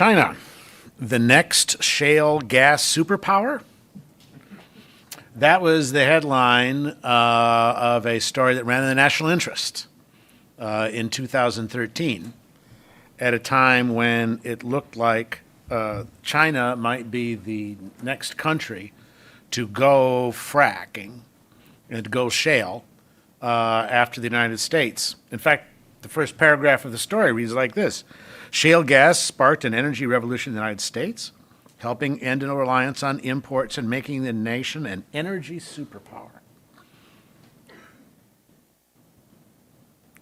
China, the next shale gas superpower? That was the headline of a story that ran in the national interest in 2013, at a time when it looked like China might be the next country to go fracking and to go shale after the United States. In fact, the first paragraph of the story reads like this: shale gas sparked an energy revolution in the United States, helping end a reliance on imports and making the nation an energy superpower.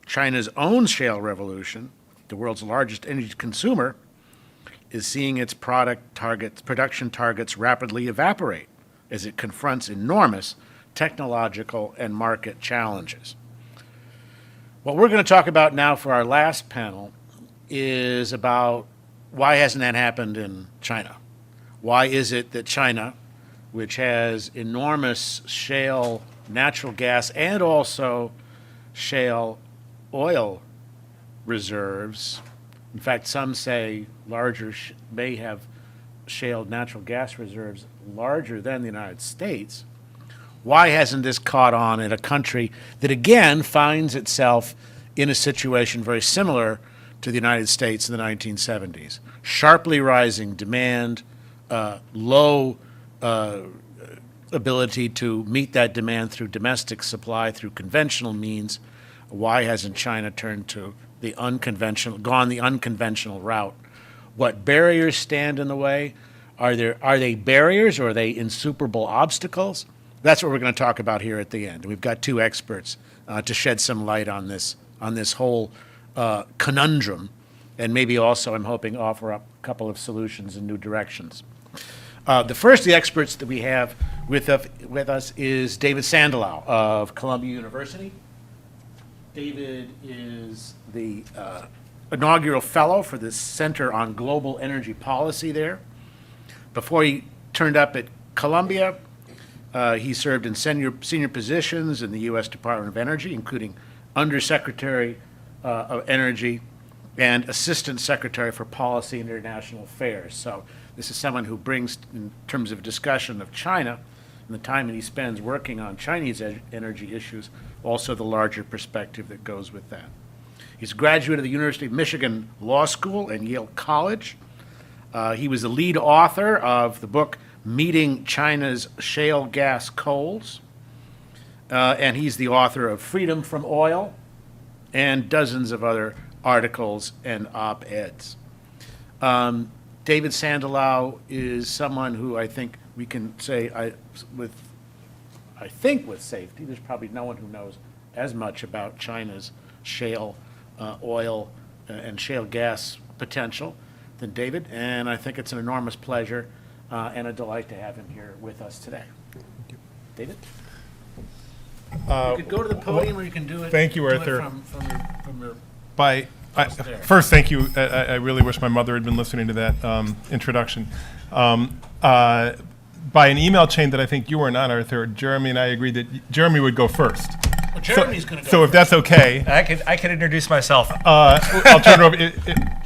China's own shale revolution, the world's largest energy consumer, is seeing its production targets rapidly evaporate as it confronts enormous technological and market challenges. What we're going to talk about now for our last panel is about why hasn't that happened in China? Why is it that China, which has enormous shale natural gas and also shale oil reserves, in fact, some say may have shale natural gas reserves larger than the United States, why hasn't this caught on in a country that, again, finds itself in a situation very similar to the United States in the 1970s? Sharply rising demand, low ability to meet that demand through domestic supply, through conventional means. Why hasn't China turned to gone the unconventional route? What barriers stand in the way? Are they barriers, or are they insuperable obstacles? That's what we're going to talk about here at the end. We've got two experts to shed some light on this whole conundrum, and maybe also, I'm hoping, offer up a couple of solutions and new directions. The first of the experts that we have with us is David Sandalow of Columbia University. David is the inaugural fellow for the Center on Global Energy Policy there. Before he turned up at Columbia, he served in senior positions in the U.S. Department of Energy, including Undersecretary of Energy and Assistant Secretary for Policy and International Affairs. So this is someone who brings, in terms of discussion of China and the time that he spends working on Chinese energy issues, also the larger perspective that goes with that. He's a graduate of the University of Michigan Law School and Yale College. He was the lead author of the book Meeting China's Shale Gas Coals, and he's the author of Freedom from Oil and dozens of other articles and op-eds. David Sandalow is someone who I think we can say, with safety, there's probably no one who knows as much about China's shale oil and shale gas potential than David, and I think it's an enormous pleasure and a delight to have him here with us today. David? You could go to the podium, or you can do it. Thank you, Arthur. From your First, thank you. I really wish my mother had been listening to that introduction. By an email chain that I think you were on, Arthur, Jeremy and I agreed that Jeremy would go first. Well, Jeremy's going to go. So if that's okay, I can introduce myself. I'll turn it over.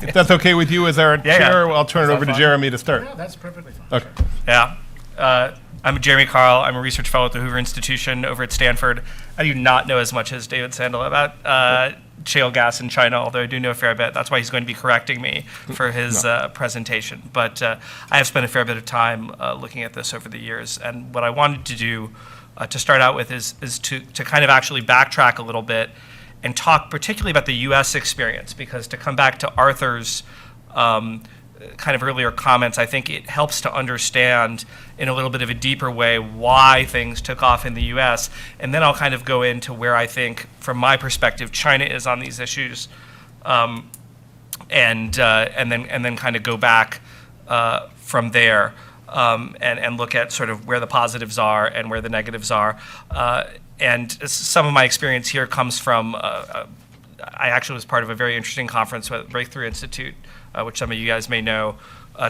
If that's okay with you as our chair, I'll turn it over to Jeremy to start. Yeah, that's perfectly fine. Okay. Yeah. I'm Jeremy Carl. I'm a research fellow at the Hoover Institution over at Stanford. I do not know as much as David Sandalow about shale gas in China, although I do know a fair bit. That's why he's going to be correcting me for his presentation. But I have spent a fair bit of time looking at this over the years. And what I wanted to do to start out with is to kind of actually backtrack a little bit and talk particularly about the U.S. experience, because to come back to Arthur's kind of earlier comments, I think it helps to understand in a little bit of a deeper way why things took off in the U.S. And then I'll kind of go into where I think, from my perspective, China is on these issues, and then kind of go back from there and look at sort of where the positives are and where the negatives are. And some of my experience here comes from I actually was part of a very interesting conference with Breakthrough Institute, which some of you guys may know,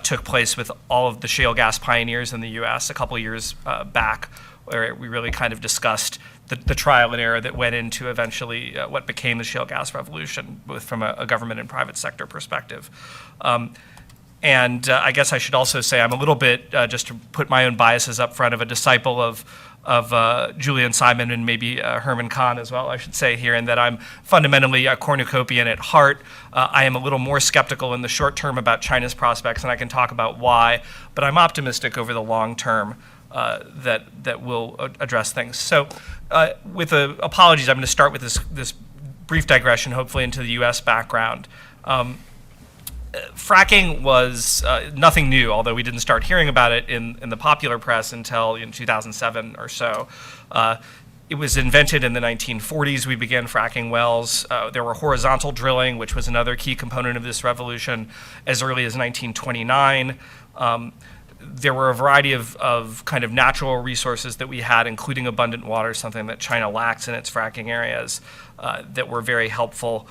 took place with all of the shale gas pioneers in the U.S. a couple of years back, where we really kind of discussed the trial and error that went into eventually what became the shale gas revolution, both from a government and private sector perspective. And I guess I should also say I'm a little bit, just to put my own biases up front, of a disciple of Julian Simon and maybe Herman Kahn as well, I should say here, in that I'm fundamentally a cornucopian at heart. I am a little more skeptical in the short term about China's prospects, and I can talk about why, but I'm optimistic over the long term that will address things. So with apologies, I'm going to start with this brief digression, hopefully into the U.S. background. Fracking was nothing new, although we didn't start hearing about it in the popular press until 2007 or so. It was invented in the 1940s. We began fracking wells. There were horizontal drilling, which was another key component of this revolution, as early as 1929. There were a variety of kind of natural resources that we had, including abundant water, something that China lacks in its fracking areas, that were very helpful.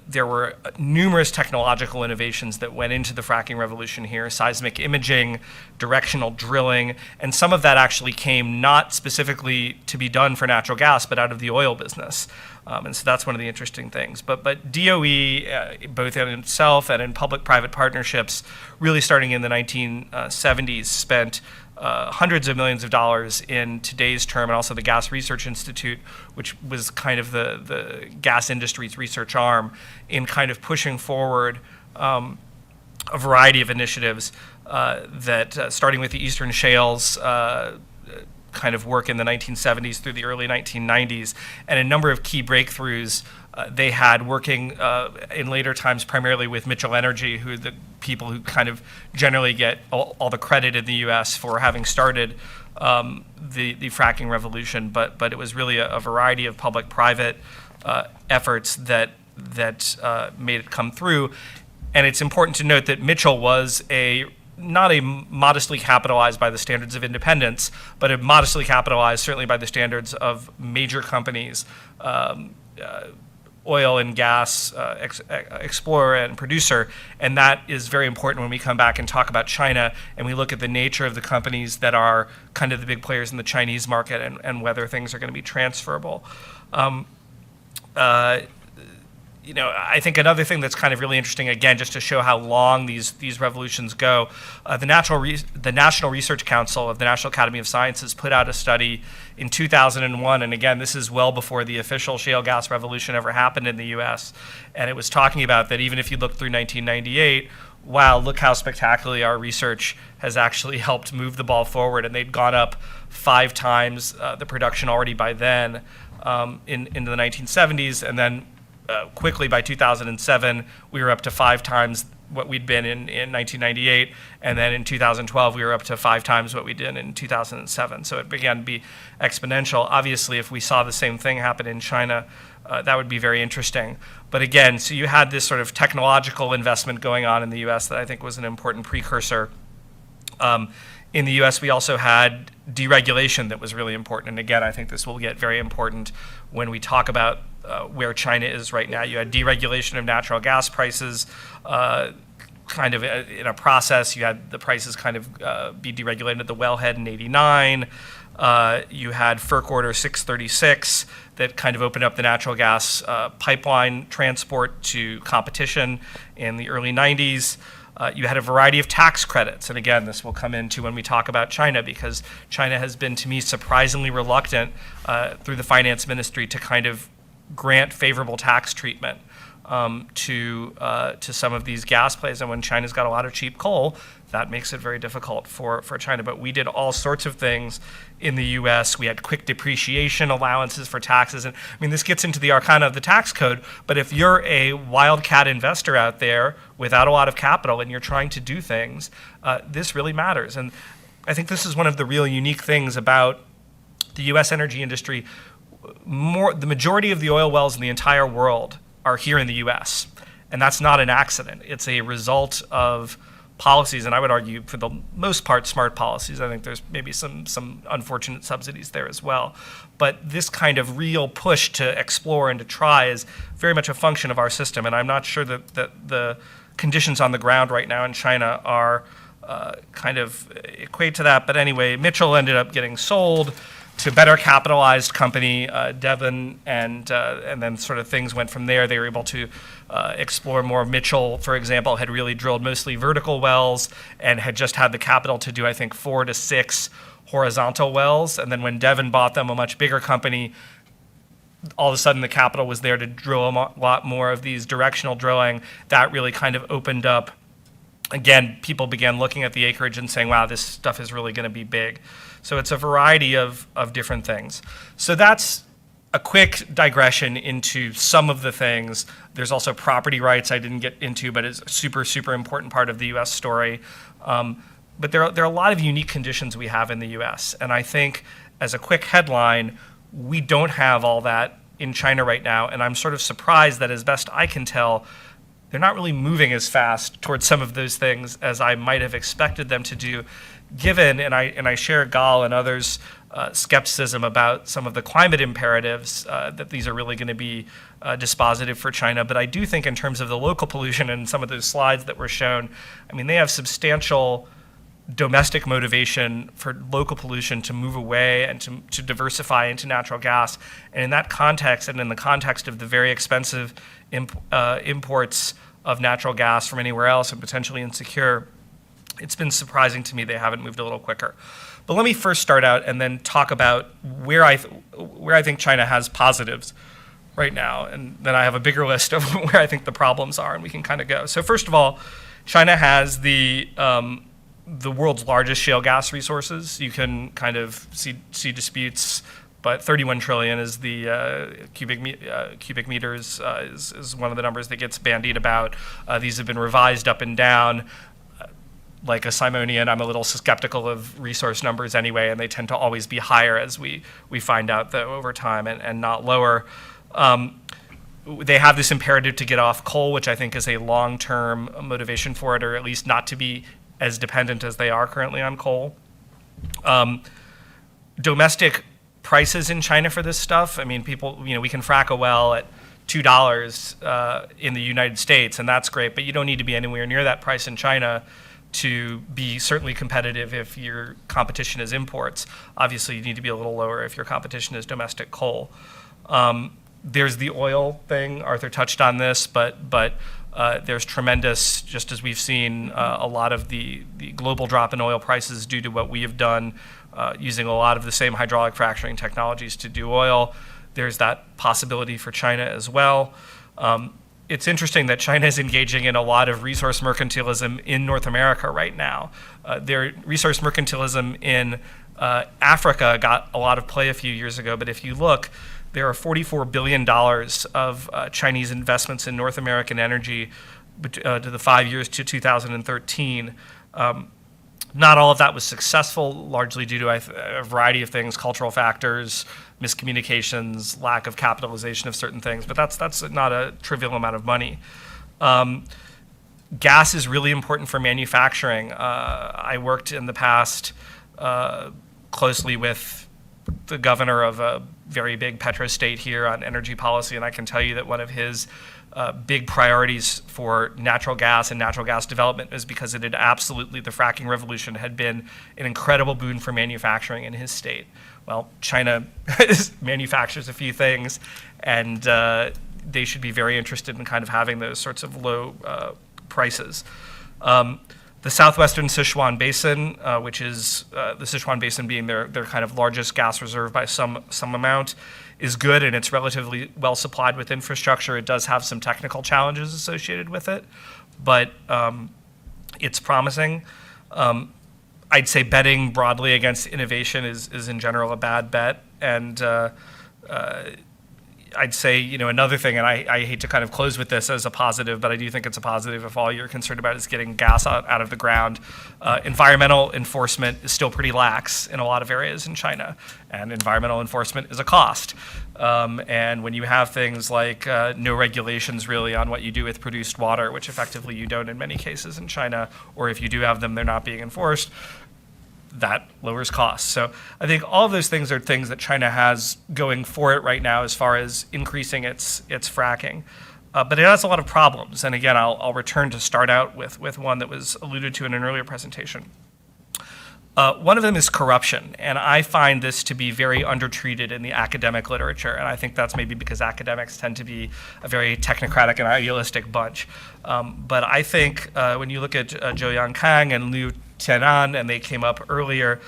There were numerous technological innovations that went into the fracking revolution here: seismic imaging, directional drilling, and some of that actually came not specifically to be done for natural gas, but out of the oil business. And so that's one of the interesting things. But DOE, both in itself and in public-private partnerships, really starting in the 1970s, spent hundreds of millions of dollars in today's term, and also the Gas Research Institute, which was kind of the gas industry's research arm, in kind of pushing forward a variety of initiatives that, starting with the Eastern Shales, kind of work in the 1970s through the early 1990s, and a number of key breakthroughs they had working in later times primarily with Mitchell Energy, who are the people who kind of generally get all the credit in the U.S. for having started the fracking revolution. But it was really a variety of public-private efforts that made it come through. And it's important to note that Mitchell was not a modestly capitalized by the standards of independence, but a modestly capitalized certainly by the standards of major companies, oil and gas explorer and producer. And that is very important when we come back and talk about China and we look at the nature of the companies that are kind of the big players in the Chinese market and whether things are going to be transferable. I think another thing that's kind of really interesting, again, just to show how long these revolutions go, the National Research Council of the National Academy of Sciences put out a study in 2001, and again, this is well before the official shale gas revolution ever happened in the U.S., and it was talking about that even if you look through 1998, wow, look how spectacularly our research has actually helped move the ball forward, and they'd gone up 5 times the production already by then in the 1970s, and then quickly by 2007, we were up to 5 times what we'd been in 1998, and then in 2012, we were up to 5 times what we did in 2007. So it began to be exponential. Obviously, if we saw the same thing happen in China, that would be very interesting. But again, so you had this sort of technological investment going on in the U.S. that I think was an important precursor. In the U.S., we also had deregulation that was really important. And again, I think this will get very important when we talk about where China is right now. You had deregulation of natural gas prices, kind of in a process. You had the prices kind of be deregulated at the wellhead in '89. You had FERC Order 636 that kind of opened up the natural gas pipeline transport to competition in the early '90s. You had a variety of tax credits, and again, this will come into when we talk about China, because China has been, to me, surprisingly reluctant through the finance ministry to kind of grant favorable tax treatment to some of these gas plays. And when China's got a lot of cheap coal, that makes it very difficult for China. But we did all sorts of things in the U.S. We had quick depreciation allowances for taxes. And I mean, this gets into the arcana of the tax code, but if you're a wildcat investor out there without a lot of capital and you're trying to do things, this really matters. And I think this is one of the real unique things about the U.S. energy industry. The majority of the oil wells in the entire world are here in the U.S., and that's not an accident. It's a result of policies, and I would argue for the most part smart policies. I think there's maybe some unfortunate subsidies there as well. But this kind of real push to explore and to try is very much a function of our system, and I'm not sure that the conditions on the ground right now in China are kind of equate to that. But anyway, Mitchell ended up getting sold to better capitalized company, Devon, and then sort of things went from there. They were able to explore more. Mitchell, for example, had really drilled mostly vertical wells and had just had the capital to do, I think, 4 to 6 horizontal wells. And then when Devon bought them, a much bigger company, all of a sudden the capital was there to drill a lot more of these directional drilling. That really kind of opened up. Again, people began looking at the acreage and saying, wow, this stuff is really going to be big. So it's a variety of different things. So that's a quick digression into some of the things. There's also property rights I didn't get into, but it's a super, super important part of the U.S. story. But there are a lot of unique conditions we have in the U.S. And I think as a quick headline, we don't have all that in China right now. And I'm sort of surprised that as best I can tell, they're not really moving as fast towards some of those things as I might have expected them to do, given, and I share Gal and others' skepticism about some of the climate imperatives, that these are really going to be dispositive for China. But I do think in terms of the local pollution and some of those slides that were shown, I mean, they have substantial domestic motivation for local pollution to move away and to diversify into natural gas. And in that context, and in the context of the very expensive imports of natural gas from anywhere else and potentially insecure, it's been surprising to me they haven't moved a little quicker. But let me first start out and then talk about where I think China has positives right now, and then I have a bigger list of where I think the problems are, and we can kind of go. So first of all, China has the world's largest shale gas resources. You can kind of see disputes, but 31 trillion is the cubic meters is one of the numbers that gets bandied about. These have been revised up and down. Like a Simonian, I'm a little skeptical of resource numbers anyway, and they tend to always be higher as we find out though over time, and not lower. They have this imperative to get off coal, which I think is a long-term motivation for it, or at least not to be as dependent as they are currently on coal. Domestic prices in China for this stuff, I mean, people, we can frack a well at $2 in the United States, and that's great, but you don't need to be anywhere near that price in China to be certainly competitive if your competition is imports. Obviously, you need to be a little lower if your competition is domestic coal. There's the oil thing. Arthur touched on this, but there's tremendous, just as we've seen, a lot of the global drop in oil prices due to what we have done using a lot of the same hydraulic fracturing technologies to do oil. There's that possibility for China as well. It's interesting that China is engaging in a lot of resource mercantilism in North America right now. Their resource mercantilism in Africa got a lot of play a few years ago, but if you look, there are $44 billion of Chinese investments in North American energy to the 5 years to 2013. Not all of that was successful, largely due to a variety of things, cultural factors, miscommunications, lack of capitalization of certain things, but that's not a trivial amount of money. Gas is really important for manufacturing. I worked in the past closely with the governor of a very big petro state here on energy policy, and I can tell you that one of his big priorities for natural gas and natural gas development is because it had absolutely, the fracking revolution had been an incredible boon for manufacturing in his state. Well, China manufactures a few things, and they should be very interested in kind of having those sorts of low prices. The southwestern Sichuan Basin, which is the Sichuan Basin being their kind of largest gas reserve by some amount, is good, and it's relatively well supplied with infrastructure. It does have some technical challenges associated with it, but it's promising. I'd say betting broadly against innovation is in general a bad bet, and I'd say, another thing, and I hate to kind of close with this as a positive, but I do think it's a positive if all you're concerned about is getting gas out of the ground. Environmental enforcement is still pretty lax in a lot of areas in China, and environmental enforcement is a cost. And when you have things like no regulations really on what you do with produced water, which effectively you don't in many cases in China, or if you do have them, they're not being enforced, that lowers costs. So I think all of those things are things that China has going for it right now as far as increasing its fracking. But it has a lot of problems. And again, I'll return to start out with one that was alluded to in an earlier presentation. One of them is corruption, and I find this to be very undertreated in the academic literature, and I think that's maybe because academics tend to be a very technocratic and idealistic bunch. But I think when you look at Zhou Yangkang and Liu Tianan, and they came up earlier,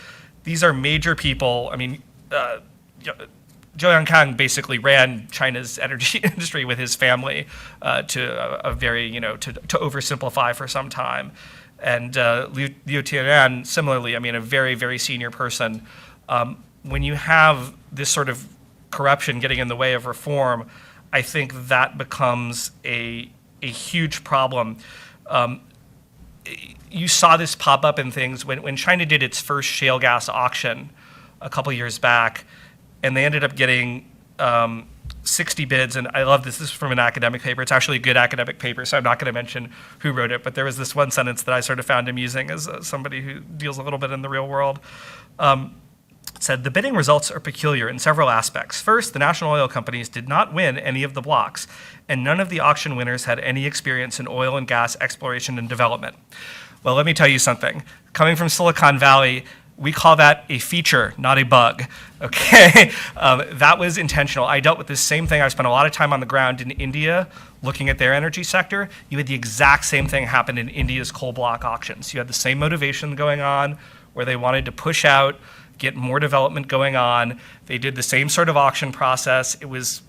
these are major people. I mean, Zhou Yangkang basically ran China's energy industry with his family to a very, to oversimplify for some time. And Liu Tianan, similarly, I mean, a very, very senior person. When you have this sort of corruption getting in the way of reform, I think that becomes a huge problem. You saw this pop up in things when China did its first shale gas auction a couple years back, and they ended up getting 60 bids, and I love this. This is from an academic paper. It's actually a good academic paper, so I'm not going to mention who wrote it, but there was this one sentence that I sort of found amusing as somebody who deals a little bit in the real world. It said, the bidding results are peculiar in several aspects. First, the national oil companies did not win any of the blocks, and none of the auction winners had any experience in oil and gas exploration and development. Well, let me tell you something. Coming from Silicon Valley, we call that a feature, not a bug, okay? That was intentional. I dealt with this same thing. I spent a lot of time on the ground in India looking at their energy sector. You had the exact same thing happen in India's coal block auctions. You had the same motivation going on where they wanted to push out, get more development going on. They did the same sort of auction process. It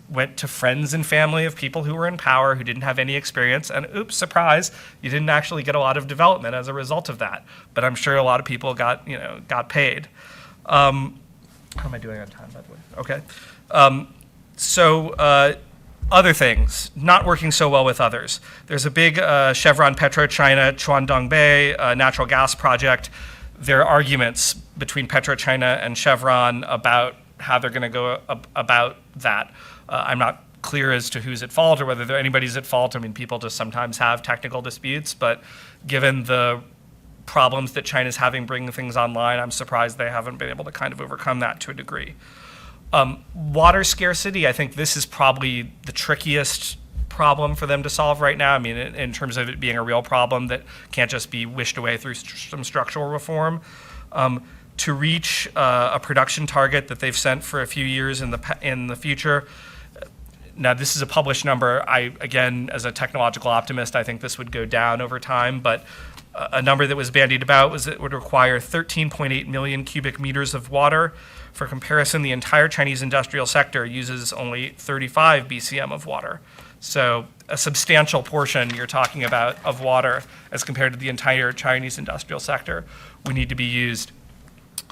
went to friends and family of people who were in power who didn't have any experience, and oops, surprise, you didn't actually get a lot of development as a result of that. But I'm sure a lot of people got paid. How am I doing on time, by the way? Okay. Other things, not working so well with others. There's a big Chevron PetroChina Chuandongbei natural gas project. There are arguments between PetroChina and Chevron about how they're going to go about that. I'm not clear as to who's at fault or whether anybody's at fault. I mean, people just sometimes have technical disputes, but given the problems that China's having bringing things online, I'm surprised they haven't been able to kind of overcome that to a degree. Water scarcity, I think this is probably the trickiest problem for them to solve right now. I mean, in terms of it being a real problem that can't just be wished away through some structural reform. To reach a production target that they've sent for a few years in the future. Now, this is a published number. Again, as a technological optimist, I think this would go down over time, but a number that was bandied about was it would require 13.8 million cubic meters of water. For comparison, the entire Chinese industrial sector uses only 35 BCM of water. So a substantial portion you're talking about of water as compared to the entire Chinese industrial sector would need to be used.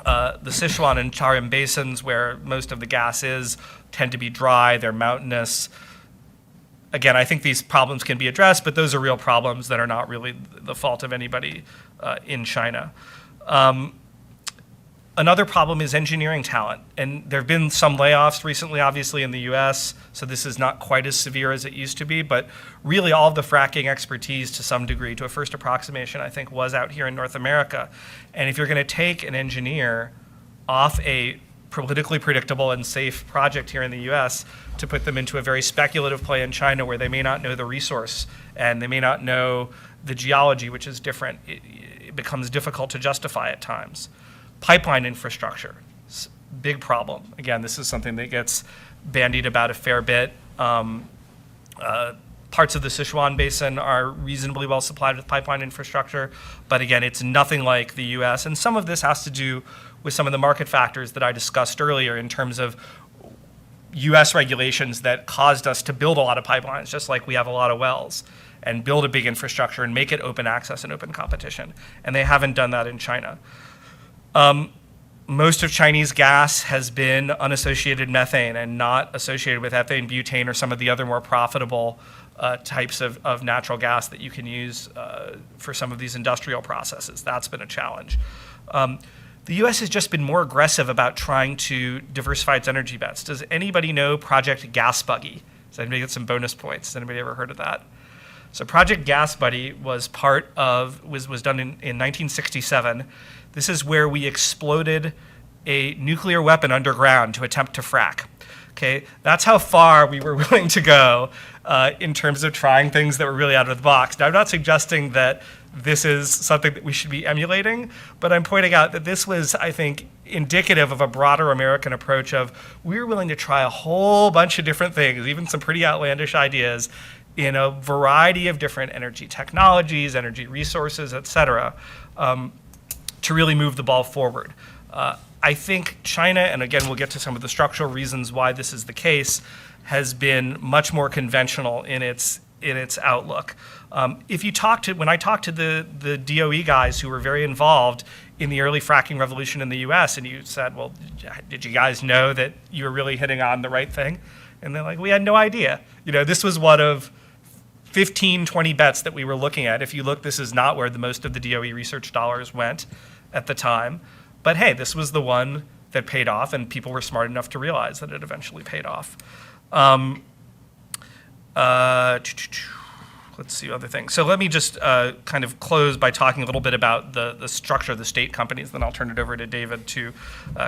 The Sichuan and Tarim basins, where most of the gas is, tend to be dry, they're mountainous. Again, I think these problems can be addressed, but those are real problems that are not really the fault of anybody in China. Another problem is engineering talent, and there have been some layoffs recently, obviously, in the US, so this is not quite as severe as it used to be, but really all of the fracking expertise to some degree, to a first approximation, I think, was out here in North America. And if you're going to take an engineer off a politically predictable and safe project here in the US to put them into a very speculative play in China where they may not know the resource and they may not know the geology, which is different, it becomes difficult to justify at times. Pipeline infrastructure, big problem. Again, this is something that gets bandied about a fair bit. Parts of the Sichuan Basin are reasonably well supplied with pipeline infrastructure, but again, it's nothing like the US. And some of this has to do with some of the market factors that I discussed earlier in terms of US regulations that caused us to build a lot of pipelines, just like we have a lot of wells, and build a big infrastructure and make it open access and open competition. And they haven't done that in China. Most of Chinese gas has been unassociated methane and not associated with ethane, butane, or some of the other more profitable types of natural gas that you can use for some of these industrial processes. That's been a challenge. The U.S. has just been more aggressive about trying to diversify its energy bets. Does anybody know Project Gas Buggy? Does anybody get some bonus points? Has anybody ever heard of that? So Project Gas Buddy was done in 1967. This is where we exploded a nuclear weapon underground to attempt to frack. Okay, that's how far we were willing to go in terms of trying things that were really out of the box. Now, I'm not suggesting that this is something that we should be emulating. But I'm pointing out that this was, I think, indicative of a broader American approach of we're willing to try a whole bunch of different things, even some pretty outlandish ideas, in a variety of different energy technologies, energy resources, et cetera, to really move the ball forward. I think China, and again, we'll get to some of the structural reasons why this is the case, has been much more conventional in its outlook. When I talked to the DOE guys who were very involved in the early fracking revolution in the US, and you said, well, did you guys know that you were really hitting on the right thing? And they're like, we had no idea. This was one of 15, 20 bets that we were looking at. If you look, this is not where the most of the DOE research dollars went at the time. But hey, this was the one that paid off, and people were smart enough to realize that it eventually paid off. Let's see other things. So let me just kind of close by talking a little bit about the structure of the state companies. Then I'll turn it over to David to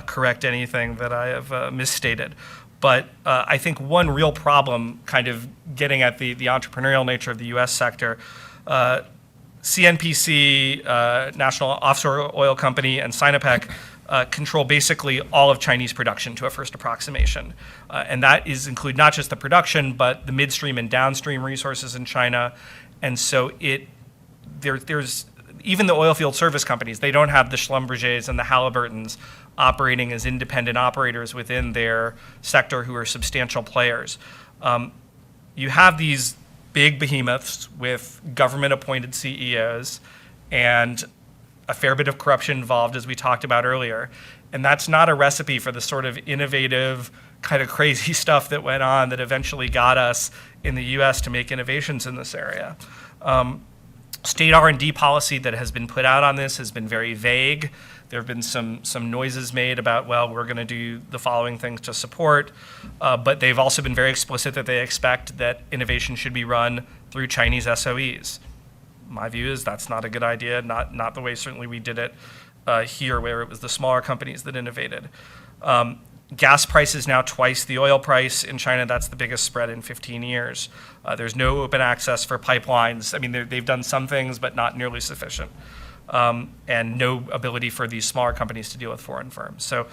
correct anything that I have misstated. But I think one real problem, kind of getting at the entrepreneurial nature of the U.S. sector, CNPC, National Offshore Oil Company, and Sinopec control basically all of Chinese production to a first approximation. And that include not just the production, but the midstream and downstream resources in China. And so there's even the oil field service companies, they don't have the Schlumbergers and the Halliburtons operating as independent operators within their sector who are substantial players. You have these big behemoths with government-appointed CEOs and a fair bit of corruption involved, as we talked about earlier. And that's not a recipe for the sort of innovative, kind of crazy stuff that went on that eventually got us in the US to make innovations in this area. State R&D policy that has been put out on this has been very vague. There have been some noises made about, well, we're going to do the following things to support, but they've also been very explicit that they expect that innovation should be run through Chinese SOEs. My view is that's not a good idea, not the way certainly we did it here, where it was the smaller companies that innovated. Gas price is now twice the oil price in China. That's the biggest spread in 15 years. There's no open access for pipelines. I mean, they've done some things, but not nearly sufficient. And no ability for these smaller companies to deal with foreign firms. So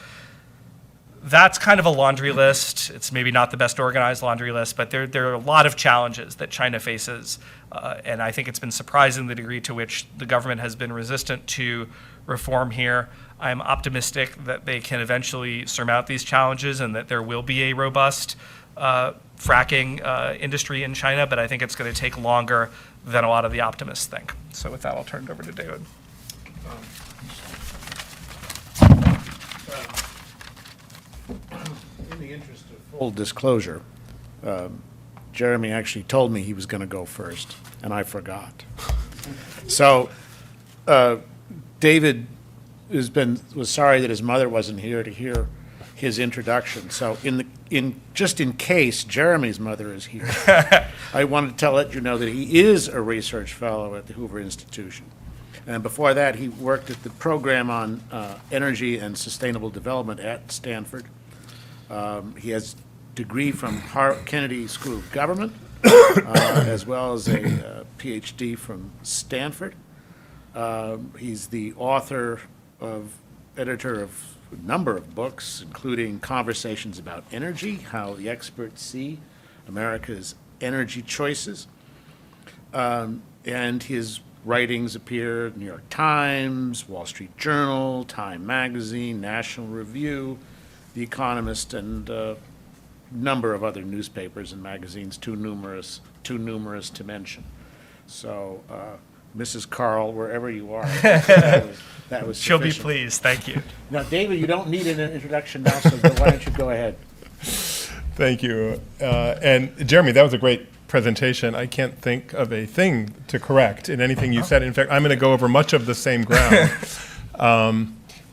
that's kind of a laundry list. It's maybe not the best organized laundry list, but there are a lot of challenges that China faces. And I think it's been surprising the degree to which the government has been resistant to reform here. I'm optimistic that they can eventually surmount these challenges and that there will be a robust fracking industry in China, but I think it's going to take longer than a lot of the optimists think. So with that, I'll turn it over to David. In the interest of full disclosure, Jeremy actually told me he was going to go first, and I forgot. So David was sorry that his mother wasn't here to hear his introduction. So just in case Jeremy's mother is here, I wanted to let you know that he is a research fellow at the Hoover Institution. And before that, he worked at the program on energy and sustainable development at Stanford. He has a degree from Kennedy School of Government, as well as a PhD from Stanford. He's the editor of a number of books, including Conversations about Energy, How the Experts See America's Energy Choices. And his writings appear in the New York Times, Wall Street Journal, Time Magazine, National Review, The Economist, and a number of other newspapers and magazines, too numerous to mention. So, Mrs. Carl, wherever you are, that was She'll be sufficient. pleased. Thank you. Now, David, you don't need an introduction now, so why don't you go ahead? Thank you. And Jeremy, that was a great presentation. I can't think of a thing to correct in anything you said. In fact, I'm going to go over much of the same ground.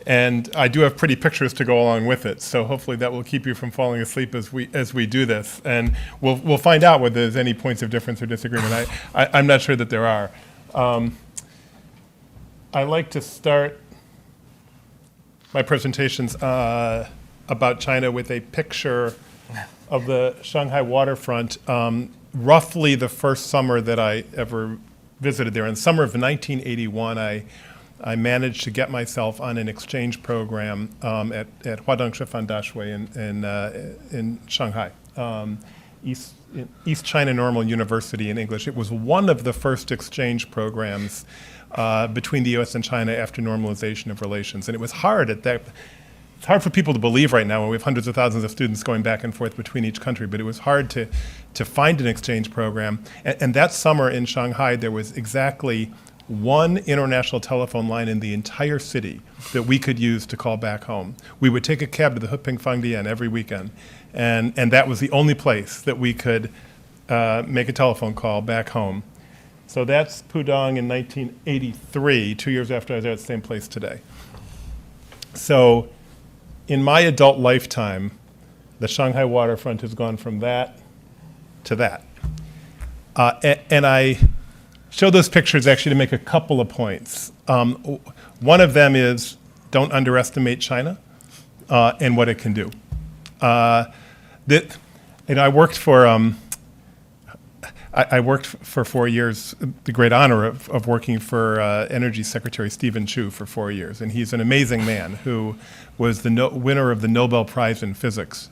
And I do have pretty pictures to go along with it, so hopefully that will keep you from falling asleep as we do this. And we'll find out whether there's any points of difference or disagreement. I'm not sure that there are. I like to start my presentations about China with a picture of the Shanghai waterfront, roughly the first summer that I ever visited there. In the summer of 1981, I managed to get myself on an exchange program at in Shanghai, East China Normal University in English. It was one of the first exchange programs between the U.S. and China after normalization of relations. And it was hard at that. It's hard for people to believe right now when we have hundreds of thousands of students going back and forth between each country, but it was hard to find an exchange program. And that summer in Shanghai, there was exactly one international telephone line in the entire city that we could use to call back home. We would take a cab to the Huping Fangdian every weekend, and that was the only place that we could make a telephone call back home. So that's Pudong in 1983, 2 years after I was at the same place today. So in my adult lifetime, the Shanghai waterfront has gone from that to that. And I show those pictures actually to make a couple of points. One of them is don't underestimate China and what it can do. I worked for I worked for 4 years, the great honor of working for Energy Secretary Stephen Chu for 4 years. And he's an amazing man who was the winner of the Nobel Prize in Physics.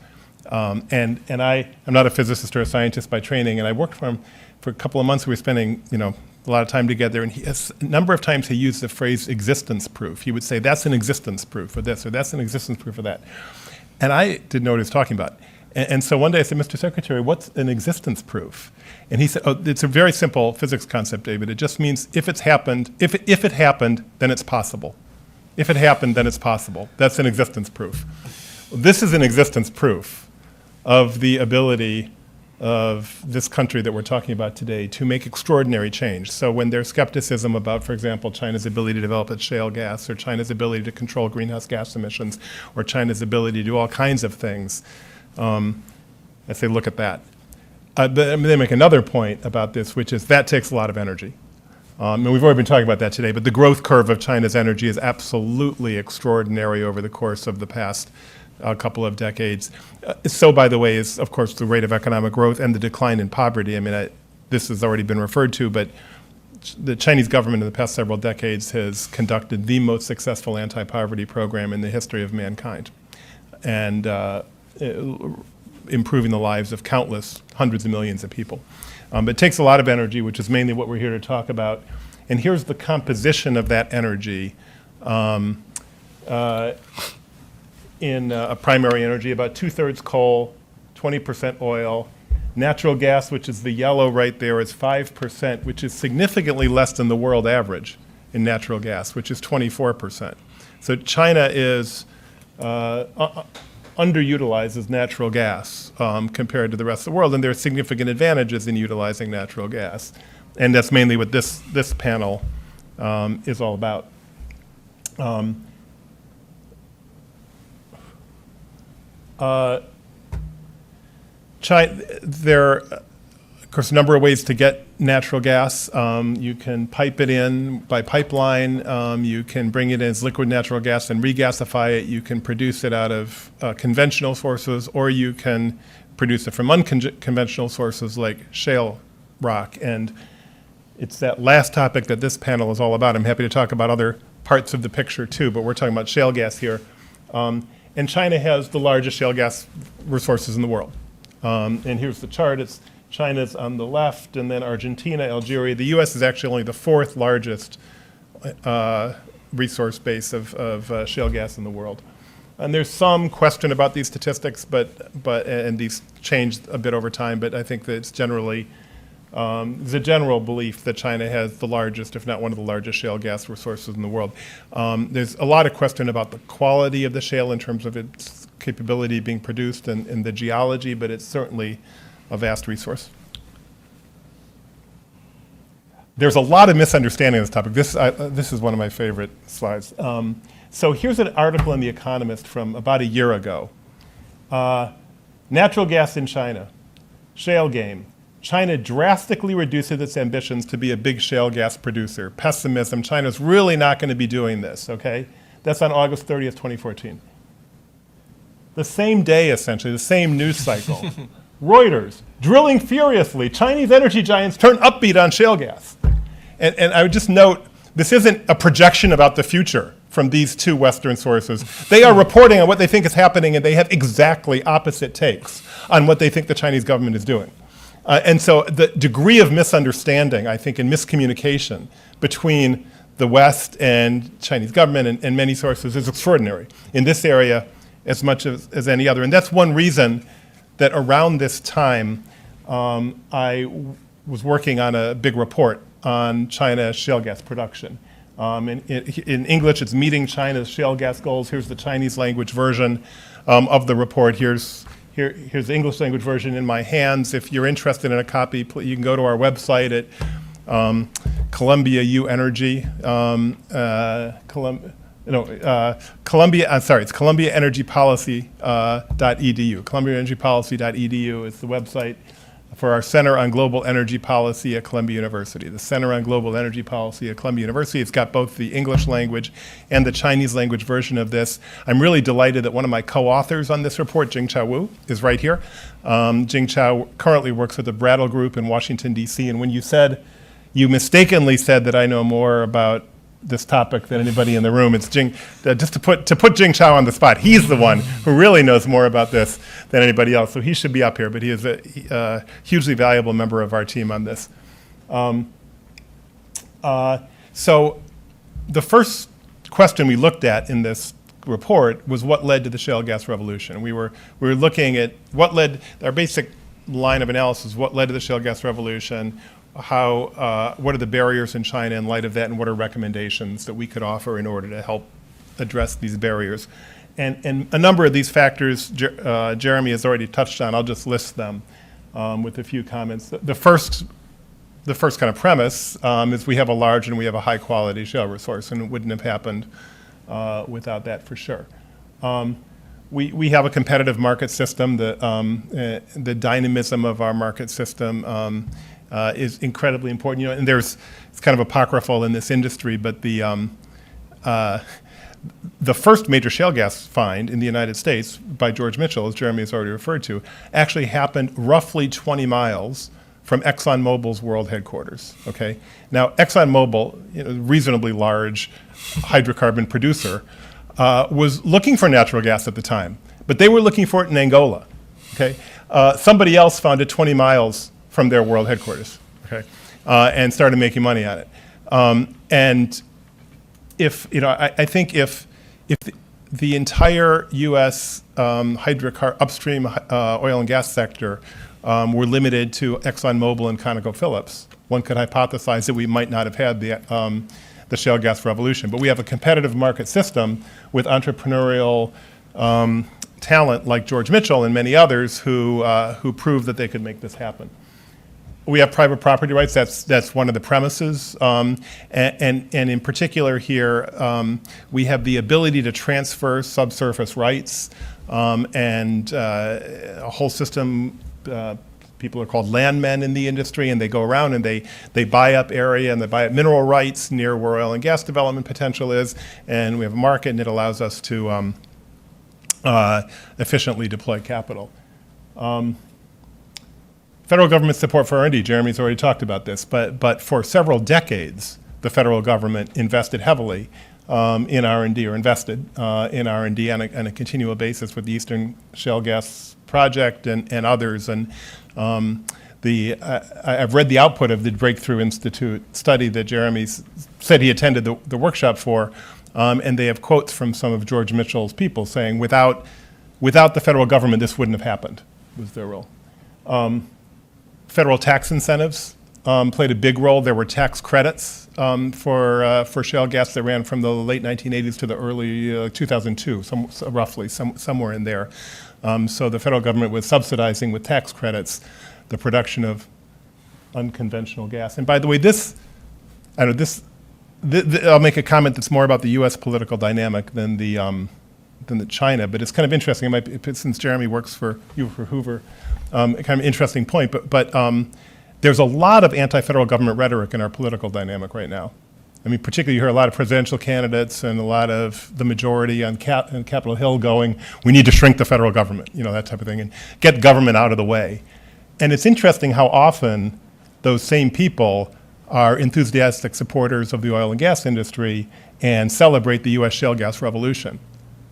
And I'm not a physicist or a scientist by training, and I worked for him for a couple of months. We were spending, a lot of time together, and a number of times he used the phrase existence proof. He would say, that's an existence proof for this, or that's an existence proof for that. And I didn't know what he was talking about. And so one day I said, Mr. Secretary, what's an existence proof? And he said, oh, it's a very simple physics concept, David. It just means if it happened, then it's possible. If it happened, then it's possible. That's an existence proof. This is an existence proof of the ability of this country that we're talking about today to make extraordinary change. So when there's skepticism about, for example, China's ability to develop its shale gas, or China's ability to control greenhouse gas emissions, or China's ability to do all kinds of things, I say look at that. But they make another point about this, which is that takes a lot of energy. And we've already been talking about that today, but the growth curve of China's energy is absolutely extraordinary over the course of the past couple of decades. So, by the way, is, of course, the rate of economic growth and the decline in poverty. I mean, this has already been referred to, but the Chinese government in the past several decades has conducted the most successful anti-poverty program in the history of mankind, and improving the lives of countless hundreds of millions of people. But it takes a lot of energy, which is mainly what we're here to talk about. And here's the composition of that energy in primary energy: about 2/3 coal, 20% oil. Natural gas, which is the yellow right there, is 5%, which is significantly less than the world average in natural gas, which is 24%. So China is underutilizes natural gas compared to the rest of the world, and there are significant advantages in utilizing natural gas. And that's mainly what this panel is all about. There are, of course, a number of ways to get natural gas. You can pipe it in by pipeline. You can bring it in as liquid natural gas and regasify it. You can produce it out of conventional sources, or you can produce it from unconventional sources like shale rock. And it's that last topic that this panel is all about. I'm happy to talk about other parts of the picture too, but we're talking about shale gas here. And China has the largest shale gas resources in the world. And here's the chart. China's on the left, and then Argentina, Algeria. The U.S. is actually only the fourth largest resource base of shale gas in the world. And there's some question about these statistics, and these changed a bit over time, but I think that it's generally, there's a general belief that China has the largest, if not one of the largest, shale gas resources in the world. There's a lot of question about the quality of the shale in terms of its capability being produced and the geology, but it's certainly a vast resource. There's a lot of misunderstanding of this topic. This is one of my favorite slides. So here's an article in The Economist from about a year ago. Natural gas in China, shale game. China drastically reduces its ambitions to be a big shale gas producer. Pessimism, China's really not going to be doing this, okay? That's on August 30th, 2014. The same day, essentially, the same news cycle. Reuters, drilling furiously, Chinese energy giants turn upbeat on shale gas. And I would just note, this isn't a projection about the future from these two Western sources. They are reporting on what they think is happening, and they have exactly opposite takes on what they think the Chinese government is doing. And so the degree of misunderstanding, I think, and miscommunication between the West and Chinese government and many sources is extraordinary in this area as much as any other. And that's one reason that around this time, I was working on a big report on China's shale gas production. In English, it's Meeting China's Shale Gas Goals. Here's the Chinese language version of the report. Here's the English language version in my hands. If you're interested in a copy, you can go to our website at Columbia U Energy. It's ColumbiaEnergyPolicy.edu. ColumbiaEnergyPolicy.edu is the website for our Center on Global Energy Policy at Columbia University. The Center on Global Energy Policy at Columbia University, it's got both the English language and the Chinese language version of this. I'm really delighted that one of my co-authors on this report, Jingchao Wu, is right here. Jingchao currently works at the Brattle Group in Washington, D.C., and when you mistakenly said that I know more about this topic than anybody in the room. It's just to put Jingchao on the spot. He's the one who really knows more about this than anybody else. So he should be up here, but he is a hugely valuable member of our team on this. So the first question we looked at in this report was what led to the shale gas revolution. We were looking at our basic line of analysis, what led to the shale gas revolution, what are the barriers in China in light of that, and what are recommendations that we could offer in order to help address these barriers. And a number of these factors Jeremy has already touched on. I'll just list them with a few comments. The first kind of premise is we have a large and we have a high quality shale resource, and it wouldn't have happened without that for sure. We have a competitive market system. The dynamism of our market system is incredibly important. And it's kind of apocryphal in this industry, but the first major shale gas find in the United States by George Mitchell, as Jeremy has already referred to, actually happened roughly 20 miles from ExxonMobil's world headquarters. Okay, now ExxonMobil, reasonably large hydrocarbon producer, was looking for natural gas at the time, but they were looking for it in Angola. Okay, somebody else found it 20 miles from their world headquarters, okay, and started making money on it. And I think if the entire U.S. upstream oil and gas sector were limited to ExxonMobil and ConocoPhillips, one could hypothesize that we might not have had the shale gas revolution. But we have a competitive market system with entrepreneurial talent like George Mitchell and many others who proved that they could make this happen. We have private property rights. That's one of the premises, and in particular here, we have the ability to transfer subsurface rights and a whole system. People are called landmen in the industry, and they go around and they buy up area and they buy up mineral rights near where oil and gas development potential is, and we have a market, and it allows us to efficiently deploy capital. Federal government support for R&D, Jeremy's already talked about this, but for several decades, the federal government invested heavily in R&D, or invested in R&D on a continual basis with the Eastern Shale Gas Project and others. And I've read the output of the Breakthrough Institute study that Jeremy said he attended the workshop for, and they have quotes from some of George Mitchell's people saying, without the federal government, this wouldn't have happened, was their role. Federal tax incentives played a big role. There were tax credits for shale gas that ran from the late 1980s to the early 2002, roughly, somewhere in there. So the federal government was subsidizing with tax credits the production of unconventional gas. And by the way, I'll make a comment that's more about the U.S. political dynamic than the China, but it's kind of interesting. Since Jeremy works for Hoover, kind of an interesting point. But there's a lot of anti-federal government rhetoric in our political dynamic right now. I mean, particularly you hear a lot of presidential candidates and a lot of the majority on Capitol Hill going, we need to shrink the federal government, that type of thing, and get government out of the way. And it's interesting how often those same people are enthusiastic supporters of the oil and gas industry and celebrate the U.S. shale gas revolution?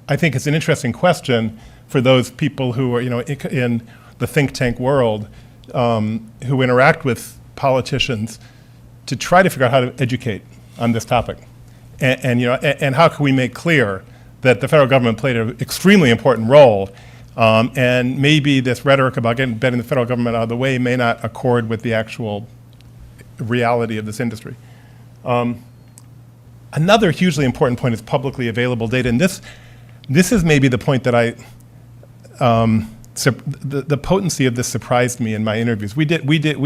I think it's an interesting question for those people who are, in the think tank world, who interact with politicians, to try to figure out how to educate on this topic, and how can we make clear that the federal government played an extremely important role, and maybe this rhetoric about getting the federal government out of the way may not accord with the actual reality of this industry. Another hugely important point is publicly available data, and this is maybe the point that the potency of this surprised me in my interviews. We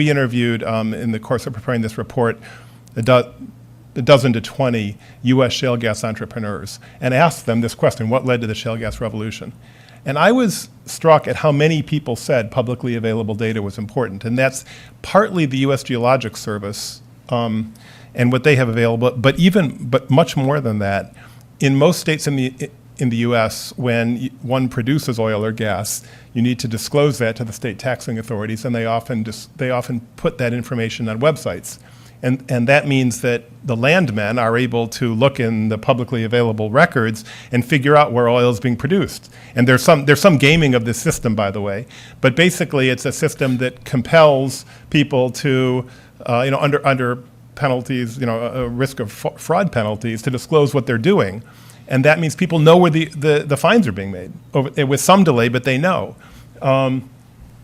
interviewed in the course of preparing this report a dozen to 20 U.S. shale gas entrepreneurs and asked them this question: what led to the shale gas revolution? And I was struck at how many people said publicly available data was important, and that's partly the U.S. Geologic Service and what they have available, but much more than that. In most states in the U.S., when one produces oil or gas, you need to disclose that to the state taxing authorities, and they often put that information on websites. And that means that the landmen are able to look in the publicly available records and figure out where oil is being produced. And there's some gaming of this system, by the way, but basically it's a system that compels people to, under penalties, a risk of fraud penalties, to disclose what they're doing. And that means people know where the fines are being made, with some delay, but they know.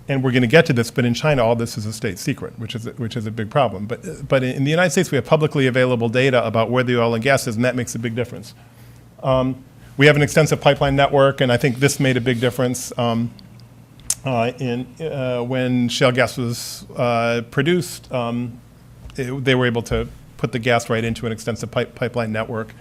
And we're going to get to this, but in China, all this is a state secret, which is a big problem. But in the United States, we have publicly available data about where the oil and gas is, and that makes a big difference. We have an extensive pipeline network, and I think this made a big difference when shale gas was produced. They were able to put the gas right into an extensive pipeline network.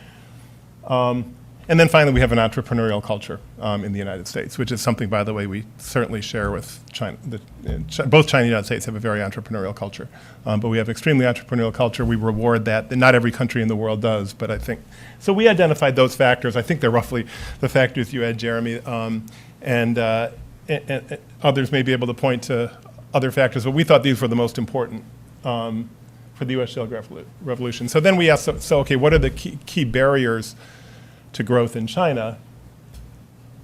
And then finally, we have an entrepreneurial culture in the United States, which is something, by the way, we certainly share with China. Both China and the United States have a very entrepreneurial culture, but we have extremely entrepreneurial culture. We reward that. And not every country in the world does, but I think, so we identified those factors. I think they're roughly the factors you had, Jeremy, and others may be able to point to other factors, but we thought these were the most important for the U.S. shale revolution. So then we asked, okay, what are the key barriers to growth in China?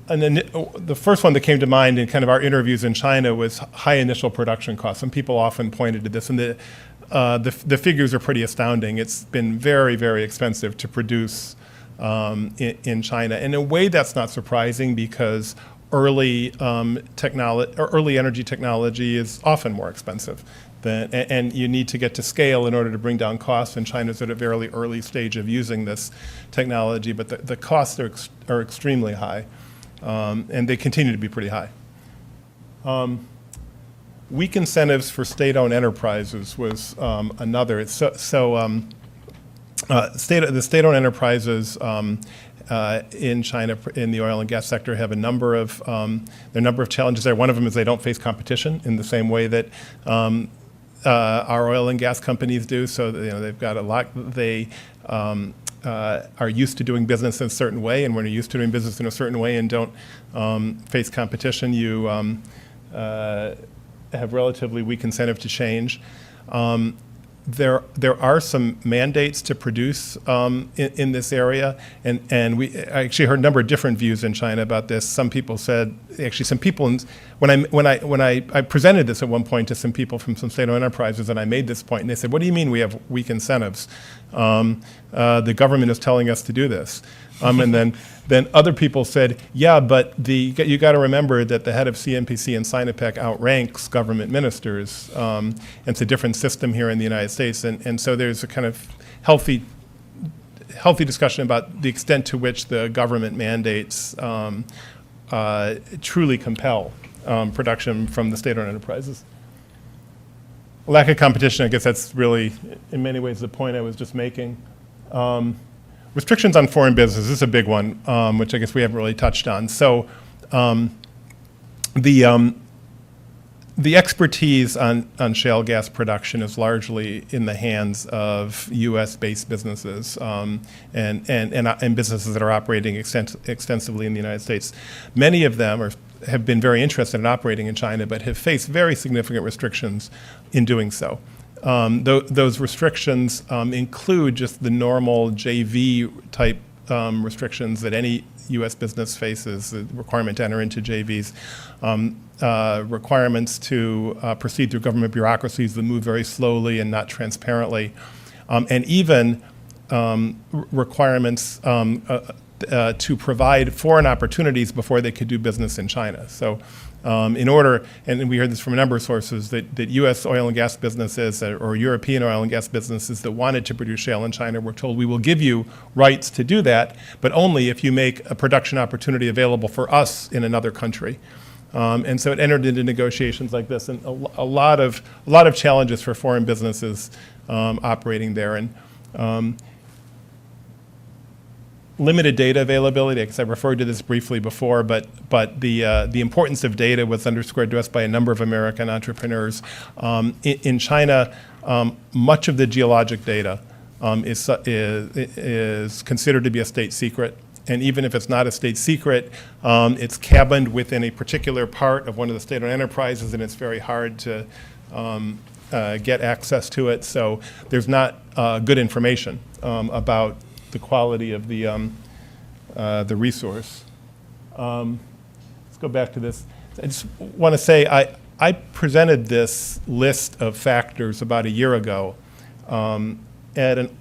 And then the first one that came to mind in kind of our interviews in China was high initial production costs. And people often pointed to this, and the figures are pretty astounding. It's been very, very expensive to produce in China. In a way, that's not surprising, because early energy technology is often more expensive. And you need to get to scale in order to bring down costs, and China's at a very early stage of using this technology, but the costs are extremely high, and they continue to be pretty high. Weak incentives for state-owned enterprises was another. The state-owned enterprises in China in the oil and gas sector have a number of challenges there. One of them is they don't face competition in the same way that our oil and gas companies do. So they've got a lot. They are used to doing business in a certain way, and when you're used to doing business in a certain way and don't face competition, you have relatively weak incentive to change. There are some mandates to produce in this area, and I actually heard a number of different views in China about this. Some people said, when I presented this at one point to some people from some state-owned enterprises, and I made this point, and they said, "What do you mean we have weak incentives? The government is telling us to do this." And then other people said, yeah, but you got to remember that the head of CNPC and Sinopec outranks government ministers. And it's a different system here in the United States. And so there's a kind of healthy discussion about the extent to which the government mandates truly compel production from the state-owned enterprises. Lack of competition, I guess that's really, in many ways, the point I was just making. Restrictions on foreign business, this is a big one, which I guess we haven't really touched on. So the expertise on shale gas production is largely in the hands of U.S.-based businesses and businesses that are operating extensively in the United States. Many of them have been very interested in operating in China, but have faced very significant restrictions in doing so. those restrictions include just the normal JV type restrictions that any U.S. business faces, the requirement to enter into JVs, requirements to proceed through government bureaucracies that move very slowly and not transparently, and even requirements to provide foreign opportunities before they could do business in China. So in order, and we heard this from a number of sources, that U.S. oil and gas businesses or European oil and gas businesses that wanted to produce shale in China were told, we will give you rights to do that, but only if you make a production opportunity available for us in another country. And so it entered into negotiations like this, and a lot of challenges for foreign businesses operating there. And limited data availability, because I referred to this briefly before, but the importance of data was underscored to us by a number of American entrepreneurs. In China, much of the geologic data is considered to be a state secret. And even if it's not a state secret, it's cabined within a particular part of one of the state-owned enterprises, and it's very hard to get access to it. So there's not good information about the quality of the resource. Let's go back to this. I just want to say I presented this list of factors about a year ago at an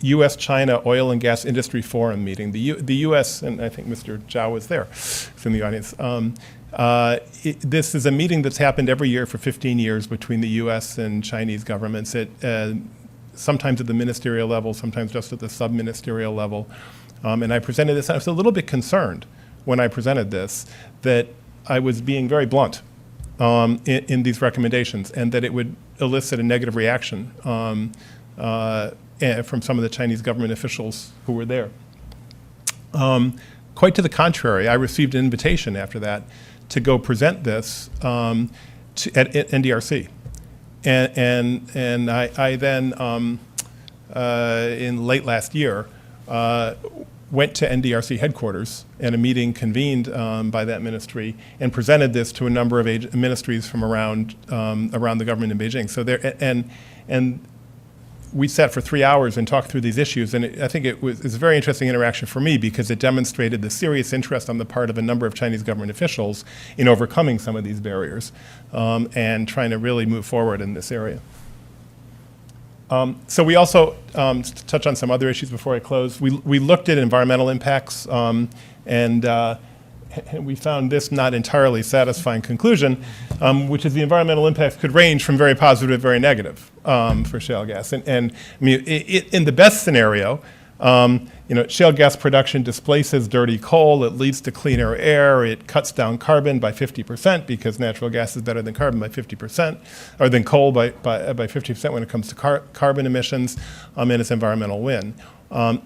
U.S.-China oil and gas industry forum meeting. The U.S., and I think Mr. Zhao was there, he's in the audience. This is a meeting that's happened every year for 15 years between the U.S. and Chinese governments. Sometimes at the ministerial level, sometimes just at the sub-ministerial level. And I presented this, and I was a little bit concerned when I presented this that I was being very blunt in these recommendations, and that it would elicit a negative reaction from some of the Chinese government officials who were there. Quite to the contrary, I received an invitation after that to go present this at NDRC. And I then, in late last year, went to NDRC headquarters and a meeting convened by that ministry and presented this to a number of ministries from around the government in Beijing. So there, and we sat for 3 hours and talked through these issues, and I think it was a very interesting interaction for me because it demonstrated the serious interest on the part of a number of Chinese government officials in overcoming some of these barriers and trying to really move forward in this area. So we also, to touch on some other issues before I close, we looked at environmental impacts and we found this not entirely satisfying conclusion, which is the environmental impacts could range from very positive to very negative for shale gas. And I mean, in the best scenario, shale gas production displaces dirty coal. It leads to cleaner air. It cuts down carbon by 50% because natural gas is better than carbon by 50%, or than coal by 50% when it comes to carbon emissions, and it's environmental win.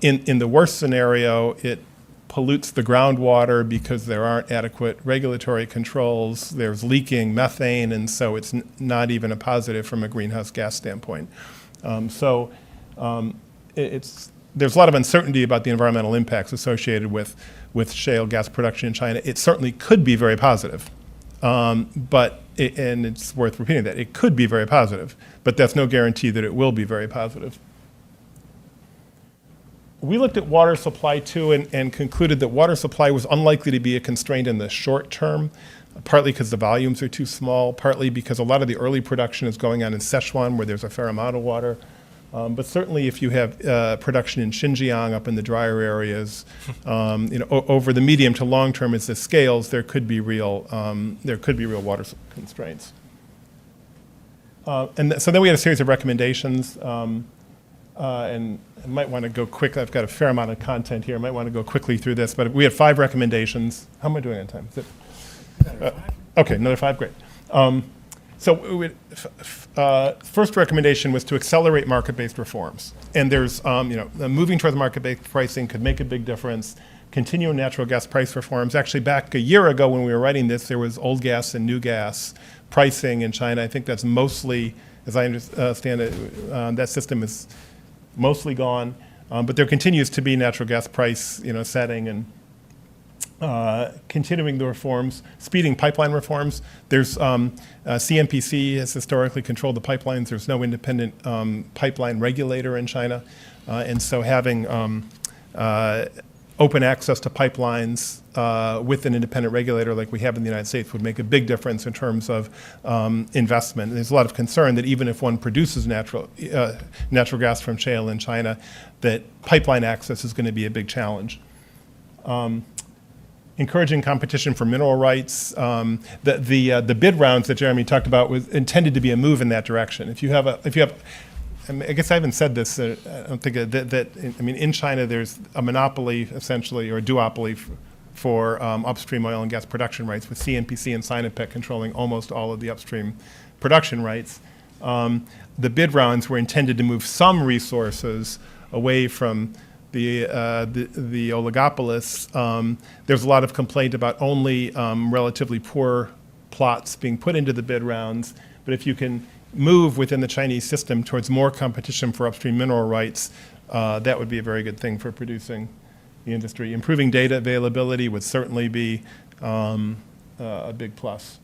In the worst scenario, it pollutes the groundwater because there aren't adequate regulatory controls. There's leaking methane, and so it's not even a positive from a greenhouse gas standpoint. There's a lot of uncertainty about the environmental impacts associated with shale gas production in China. It certainly could be very positive, and it's worth repeating that. It could be very positive, but that's no guarantee that it will be very positive. We looked at water supply too and concluded that water supply was unlikely to be a constraint in the short term, partly because the volumes are too small, partly because a lot of the early production is going on in Sichuan where there's a fair amount of water. But certainly if you have production in Xinjiang up in the drier areas, over the medium to long term as this scales, there could be real water constraints. So then we had a series of recommendations, and I might want to go quick. I've got a fair amount of content here. I might want to go quickly through this, but we had 5 recommendations. How am I doing on time? Is it, okay, another 5, great. First recommendation was to accelerate market-based reforms. And there's, moving towards market-based pricing could make a big difference. Continuing natural gas price reforms. Actually, back a year ago when we were writing this, there was old gas and new gas pricing in China. I think that's mostly, as I understand it, that system is mostly gone. But there continues to be natural gas price, setting, continuing the reforms, speeding pipeline reforms. There's CNPC has historically controlled the pipelines. There's no independent pipeline regulator in China, and so having open access to pipelines with an independent regulator like we have in the United States would make a big difference in terms of investment. And there's a lot of concern that even if one produces natural gas from shale in China, that pipeline access is going to be a big challenge. Encouraging competition for mineral rights. The bid rounds that Jeremy talked about was intended to be a move in that direction. If you have, I guess I haven't said this. I don't think in China there's a monopoly essentially, or a duopoly for upstream oil and gas production rights, with CNPC and Sinopec controlling almost all of the upstream production rights. The bid rounds were intended to move some resources away from the oligopolists. There's a lot of complaint about only relatively poor plots being put into the bid rounds, but if you can move within the Chinese system towards more competition for upstream mineral rights, that would be a very good thing for producing the industry. Improving data availability would certainly be a big plus.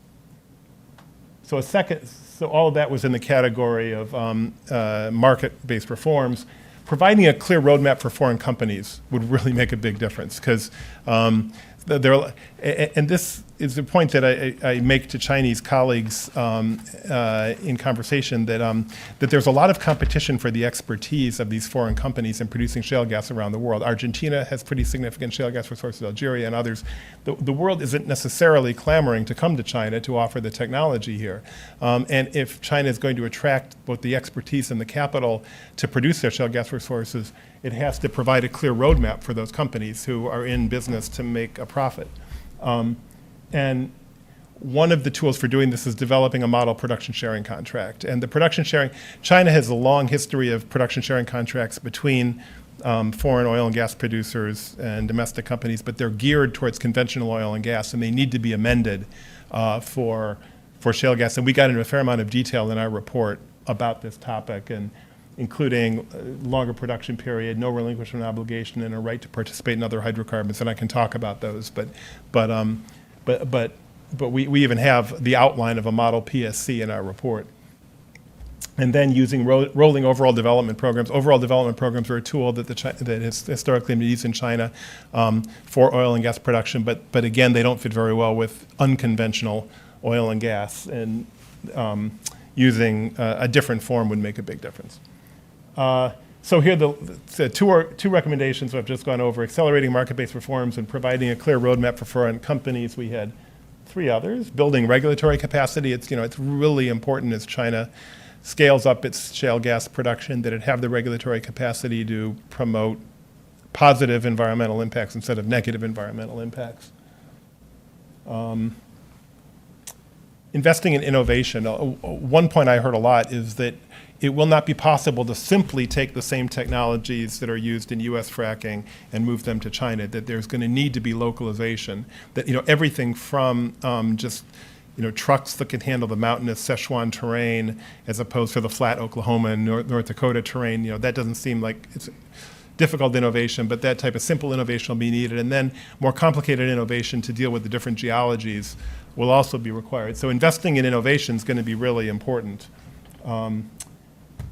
So all of that was in the category of market-based reforms. Providing a clear roadmap for foreign companies would really make a big difference, because and this is the point that I make to Chinese colleagues in conversation, that there's a lot of competition for the expertise of these foreign companies in producing shale gas around the world. Argentina has pretty significant shale gas resources, Algeria and others. The world isn't necessarily clamoring to come to China to offer the technology here. And if China is going to attract both the expertise and the capital to produce their shale gas resources, it has to provide a clear roadmap for those companies who are in business to make a profit. And one of the tools for doing this is developing a model production sharing contract. And the production sharing, China has a long history of production sharing contracts between foreign oil and gas producers and domestic companies, but they're geared towards conventional oil and gas, and they need to be amended for shale gas. And we got into a fair amount of detail in our report about this topic, and including longer production period, no relinquishment obligation, and a right to participate in other hydrocarbons. And I can talk about those, but we even have the outline of a model PSC in our report. And then using rolling overall development programs. Overall development programs are a tool that that has historically been used in China for oil and gas production, but again, they don't fit very well with unconventional oil and gas, and using a different form would make a big difference. So here the two recommendations I've just gone over: accelerating market-based reforms and providing a clear roadmap for foreign companies. We had three others: building regulatory capacity. It's really important as China scales up its shale gas production that it have the regulatory capacity to promote positive environmental impacts instead of negative environmental impacts. Investing in innovation. One point I heard a lot is that it will not be possible to simply take the same technologies that are used in U.S. fracking and move them to China, that there's going to need to be localization, that everything from just trucks that can handle the mountainous Sichuan terrain as opposed to the flat Oklahoma and North Dakota terrain, that doesn't seem like it's difficult innovation, but that type of simple innovation will be needed. And then more complicated innovation to deal with the different geologies will also be required. So investing in innovation is going to be really important.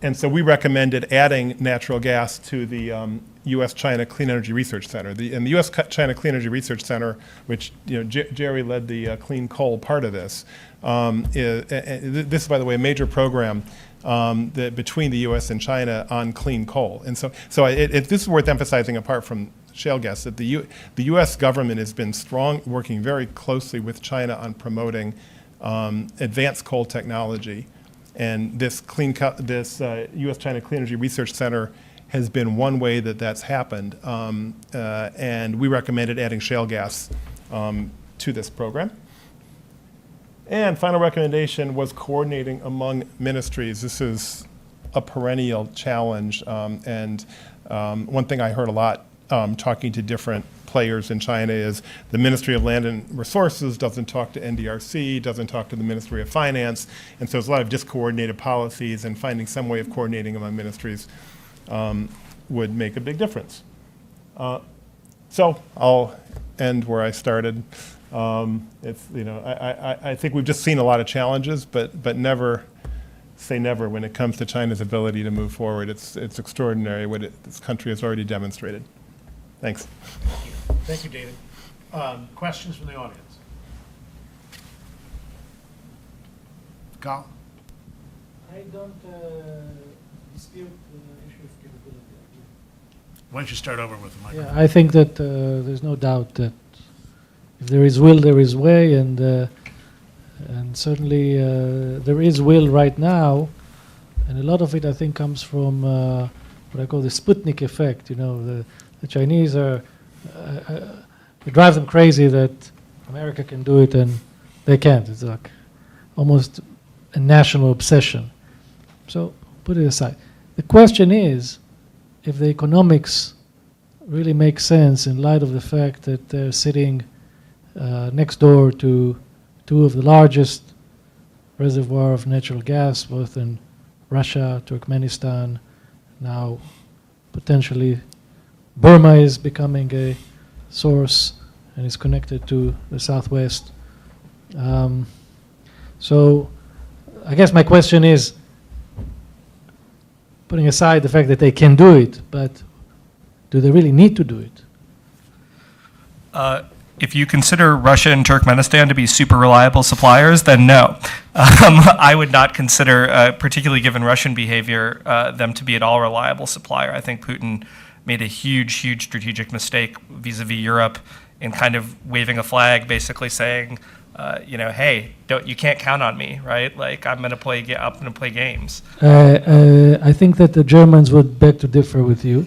And so we recommended adding natural gas to the U.S.-China Clean Energy Research Center. And the U.S.-China Clean Energy Research Center, which Jerry led the clean coal part of this, this is, by the way, a major program between the U.S. and China on clean coal. And so this is worth emphasizing, apart from shale gas, that the U.S. government has been working very closely with China on promoting advanced coal technology. And this U.S.-China Clean Energy Research Center has been one way that that's happened. And we recommended adding shale gas to this program. And final recommendation was coordinating among ministries. This is a perennial challenge. And one thing I heard a lot talking to different players in China is the Ministry of Land and Resources doesn't talk to NDRC, doesn't talk to the Ministry of Finance, and so there's a lot of discoordinated policies, and finding some way of coordinating among ministries would make a big difference. So I'll end where I started. It's, you know, I think we've just seen a lot of challenges, but never say never when it comes to China's ability to move forward. It's extraordinary what this country has already demonstrated. Thanks. Thank you, David. Questions from the audience? Gal? I don't dispute the issue of capability. Why don't you start over with the microphone? Yeah, I think that there's no doubt that if there is will, there is way, and certainly there is will right now, and a lot of it I think comes from what I call the Sputnik effect. You know, the Chinese are it drives them crazy that America can do it and they can't. It's like almost a national obsession. So put it aside. The question is if the economics really make sense in light of the fact that they're sitting next door to two of the largest reservoir of natural gas, both in Russia, Turkmenistan, now potentially Burma is becoming a source and is connected to the southwest. So I guess my question is, putting aside the fact that they can do it, but do they really need to do it? If you consider Russia and Turkmenistan to be super reliable suppliers, then no. I would not consider, particularly given Russian behavior, them to be at all reliable supplier. I think Putin made a huge, huge strategic mistake vis-a-vis Europe in kind of waving a flag, basically saying, you know, hey, you can't count on me, right? Like I'm going to play games. I think that the Germans would beg to differ with you.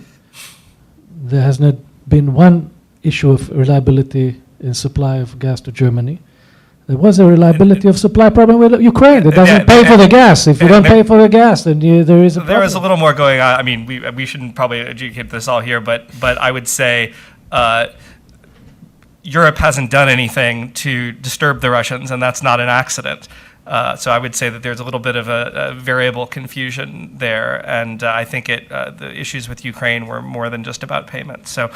There has not been one issue of reliability in supply of gas to Germany. There was a reliability of supply problem with Ukraine that doesn't pay for the gas. If you don't pay for the gas, then there is a problem. There is a little more going on. I mean, we shouldn't probably educate this all here, but I would say Europe hasn't done anything to disturb the Russians, and that's not an accident. So I would say that there's a little bit of a variable confusion there, and I think the issues with Ukraine were more than just about payment. So,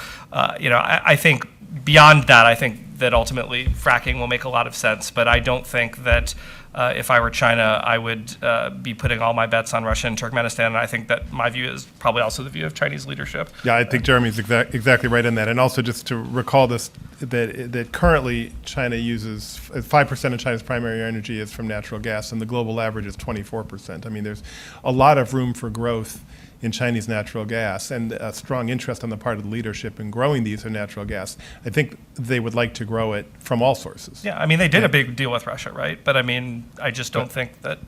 you know, I think beyond that, I think that ultimately fracking will make a lot of sense, but I don't think that if I were China, I would be putting all my bets on Russia and Turkmenistan, and I think that my view is probably also the view of Chinese leadership. Yeah, I think Jeremy's exactly right in that. And also just to recall this, that currently China uses 5% of China's primary energy is from natural gas, and the global average is 24%. I mean, there's a lot of room for growth in Chinese natural gas, and a strong interest on the part of the leadership in growing the use of natural gas. I think they would like to grow it from all sources. Yeah, I mean, they did a big deal with Russia, right? But I mean, I just don't think that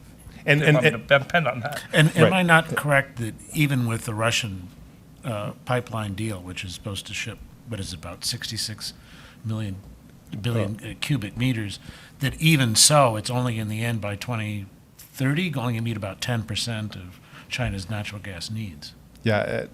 they want me to depend on that. And am I not correct that even with the Russian pipeline deal, which is supposed to ship, what is it, about 66 billion cubic meters, that even so, it's only in the end by 2030 going to meet about 10% of China's natural gas needs? Yeah,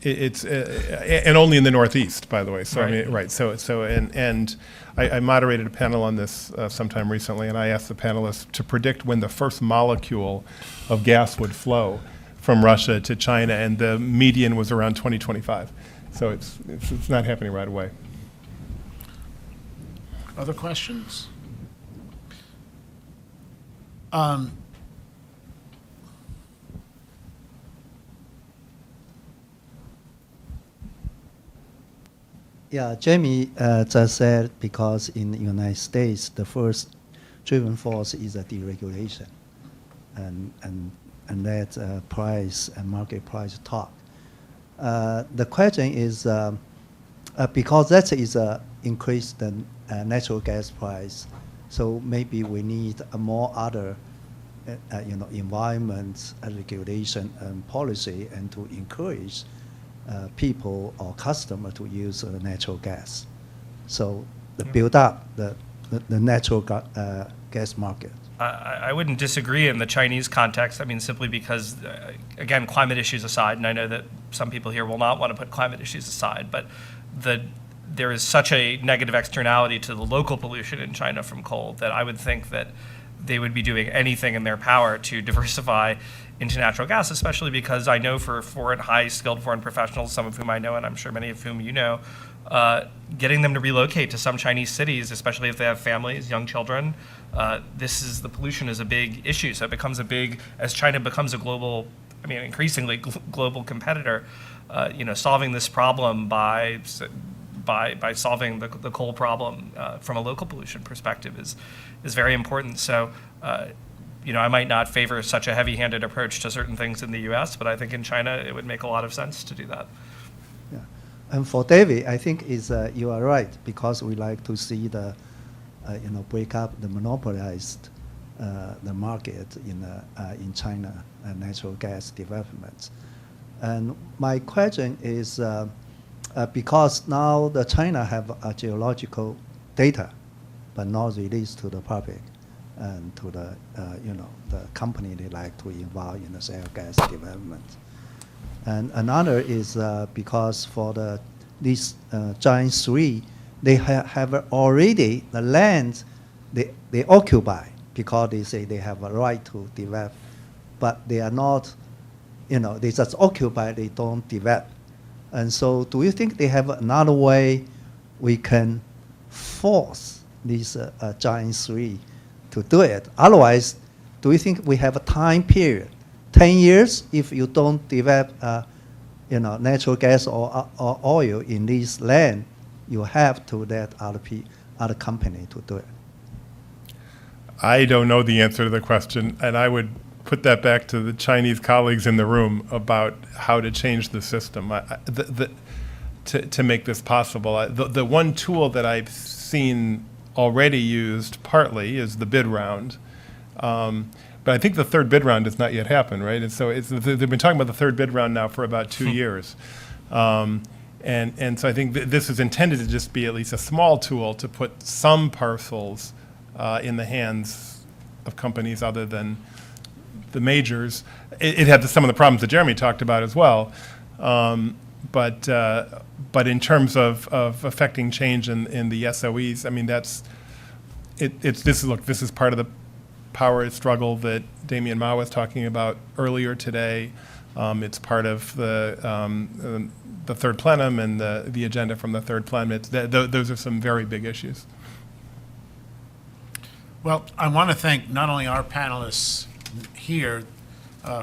it's and only in the Northeast, by the way. So Right. I mean, right. So and I moderated a panel on this sometime recently, and I asked the panelists to predict when the first molecule of gas would flow from Russia to China, and the median was around 2025. So it's not happening right away. Other questions? Yeah, Jamie just said because in the United States, the first driving force is a deregulation, and that price and market price talk. The question is because that is increase the natural gas price, so maybe we need a more other environment regulation and policy, and to encourage people or customer to use natural gas. So build up the natural gas market. I wouldn't disagree in the Chinese context. I mean, simply because, again, climate issues aside, and I know that some people here will not want to put climate issues aside, but there is such a negative externality to the local pollution in China from coal that I would think that they would be doing anything in their power to diversify into natural gas, especially because I know for high-skilled foreign professionals, some of whom I know and I'm sure many of whom you know, getting them to relocate to some Chinese cities, especially if they have families, young children. The pollution is a big issue. So it becomes as China becomes a global, increasingly global competitor, solving this problem by solving the coal problem from a local pollution perspective is very important. So, I might not favor such a heavy-handed approach to certain things in the U.S., but I think in China it would make a lot of sense to do that. Yeah. And for David, I think you are right, because we like to see the, break up the monopolized the market in China natural gas development. And my question is, because now the China have geological data, but not released to the public and to the the company they like to involve in the shale gas development. And another is because for these giant three, they have already the land they occupy, because they say they have a right to develop, but they are not, they just occupy, they don't develop. And so do you think they have another way we can force these giant three to do it? Otherwise, do you think we have a time period, 10 years, if you don't develop natural gas or oil in this land, you have to let other company to do it? I don't know the answer to the question, and I would put that back to the Chinese colleagues in the room about how to change the system to make this possible. The one tool that I've seen already used partly is the bid round. But I think the third bid round has not yet happened, right? And so they've been talking about the third bid round now for about 2 years. And so I think this is intended to just be at least a small tool to put some parcels in the hands of companies other than the majors. It had some of the problems that Jeremy talked about as well. But in terms of affecting change in the SOEs, this is part of the power struggle that Damien Ma was talking about earlier today. It's part of the third plenum and the agenda from the third plenum. Those are some very big issues. Well, I want to thank not only our panelists here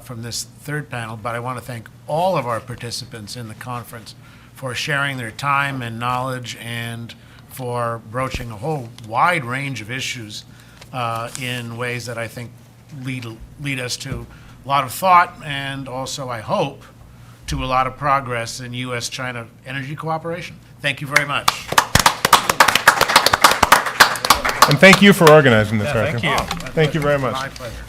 from this third panel, but I want to thank all of our participants in the conference for sharing their time and knowledge and for broaching a whole wide range of issues in ways that I think lead us to a lot of thought and also, I hope, to a lot of progress in U.S.-China energy cooperation. Thank you very much. And thank you for organizing this, Yeah, Arthur. thank you. Thank you very much. My pleasure.